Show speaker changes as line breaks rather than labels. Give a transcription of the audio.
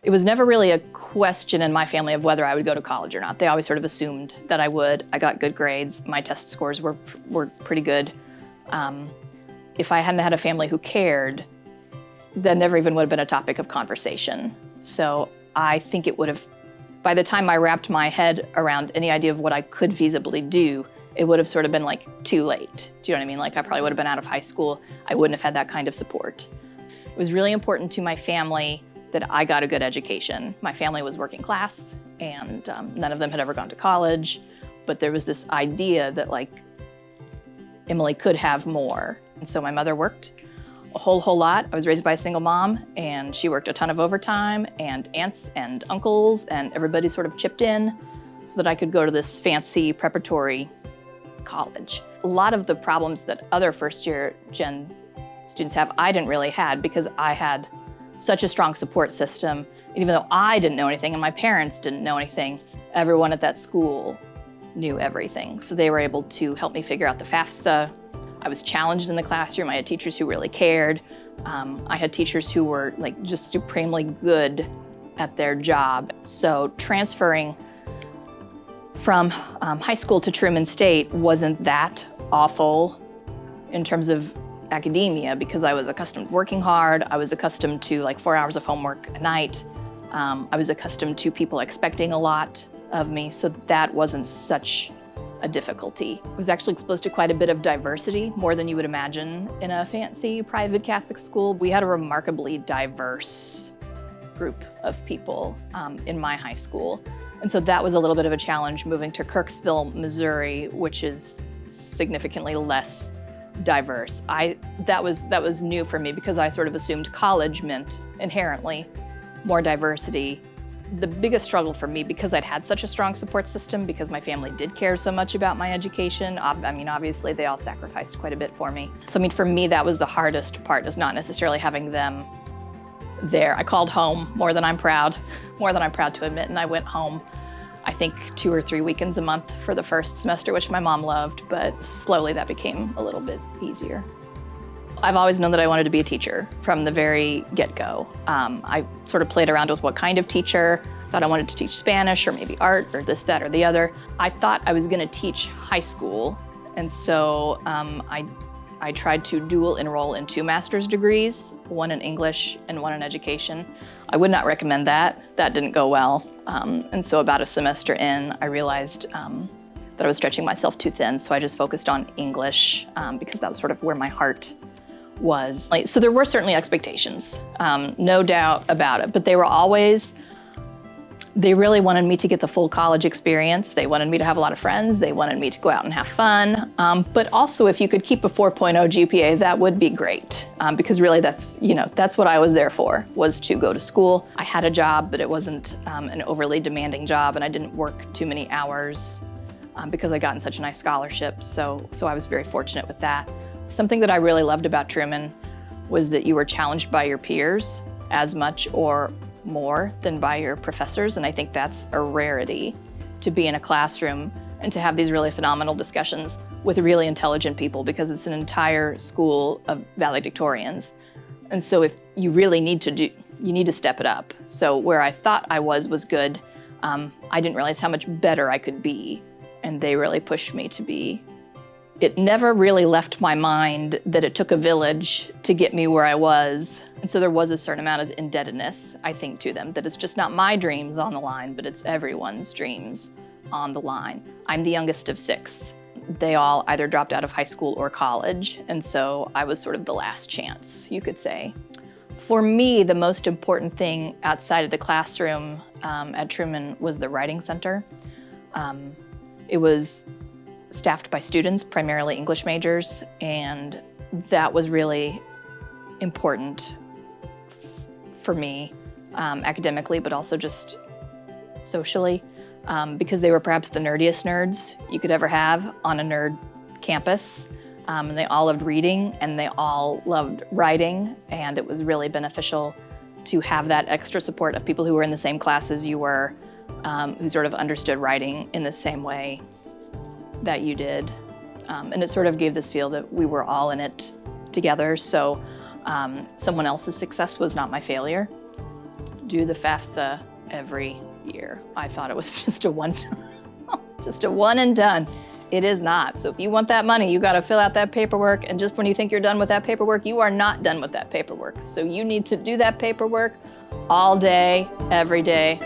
It was never really a question in my family of whether I would go to college or not. They always sort of assumed that I would. I got good grades. My test scores were pretty good. If I hadn't had a family who cared, that never even would have been a topic of conversation. So I think it would have, by the time I wrapped my head around any idea of what I could feasibly do, it would have sort of been like too late. Do you know what I mean? Like I probably would have been out of high school. I wouldn't have had that kind of support. It was really important to my family that I got a good education. My family was working class and none of them had ever gone to college, but there was this idea that like Emily could have more. And so my mother worked a whole lot. I was raised by a single mom and she worked a ton of overtime, and aunts and uncles and everybody sort of chipped in so that I could go to this fancy preparatory college. A lot of the problems that other first-year gen students have, I didn't really have because I had such a strong support system. And even though I didn't know anything and my parents didn't know anything, everyone at that school knew everything. So they were able to help me figure out the FAFSA. I was challenged in the classroom. I had teachers who really cared. I had teachers who were like just supremely good at their job. So transferring from high school to Truman State wasn't that awful in terms of academia because I was accustomed to working hard. I was accustomed to like 4 hours of homework a night. I was accustomed to people expecting a lot of me, so that wasn't such a difficulty. I was actually exposed to quite a bit of diversity, more than you would imagine in a fancy private Catholic school. We had a remarkably diverse group of people in my high school. And so that was a little bit of a challenge moving to Kirksville, Missouri, which is significantly less diverse. That was new for me because I sort of assumed college meant inherently more diversity. The biggest struggle for me, because I'd had such a strong support system, because my family did care so much about my education, I mean, obviously they all sacrificed quite a bit for me. So I mean, for me, that was the hardest part, is not necessarily having them there. I called home more than I'm proud to admit, and I went home, I think 2 or 3 weekends a month for the first semester, which my mom loved, but slowly that became a little bit easier. I've always known that I wanted to be a teacher from the very get-go. I sort of played around with what kind of teacher. Thought I wanted to teach Spanish or maybe art or this, that, or the other. I thought I was going to teach high school, and so I tried to dual enroll in 2 master's degrees, one in English and one in education. I would not recommend that. That didn't go well. And so about a semester in, I realized that I was stretching myself too thin, so I just focused on English because that was sort of where my heart was. So there were certainly expectations, no doubt about it, but they really wanted me to get the full college experience. They wanted me to have a lot of friends. They wanted me to go out and have fun. But also, if you could keep a 4.0 GPA, that would be great. Because really that's what I was there for, was to go to school. I had a job, but it wasn't an overly demanding job, and I didn't work too many hours because I got in such a nice scholarship. So I was very fortunate with that. Something that I really loved about Truman was that you were challenged by your peers as much or more than by your professors, and I think that's a rarity, to be in a classroom and to have these really phenomenal discussions with really intelligent people, because it's an entire school of valedictorians. And so if you really need to step it up. So where I thought I was good, I didn't realize how much better I could be, and they really pushed me to be. It never really left my mind that it took a village to get me where I was. And so there was a certain amount of indebtedness, I think, to them, that it's just not my dreams on the line, but it's everyone's dreams on the line. I'm the youngest of 6. They all either dropped out of high school or college, and so I was sort of the last chance, you could say. For me, the most important thing outside of the classroom at Truman was the writing center. It was staffed by students, primarily English majors, and that was really important for me academically, but also just socially, because they were perhaps the nerdiest nerds you could ever have on a nerd campus. And they all loved reading, and they all loved writing, and it was really beneficial to have that extra support of people who were in the same class as you were, who sort of understood writing in the same way that you did. And it sort of gave this feel that we were all in it together, so someone else's success was not my failure. do the FAFSA every year. I thought it was just a one and done. It is not. So if you want that money, you got to fill out that paperwork. And just when you think you're done with that paperwork, you are not done with that paperwork. So you need to do that paperwork all day, every day,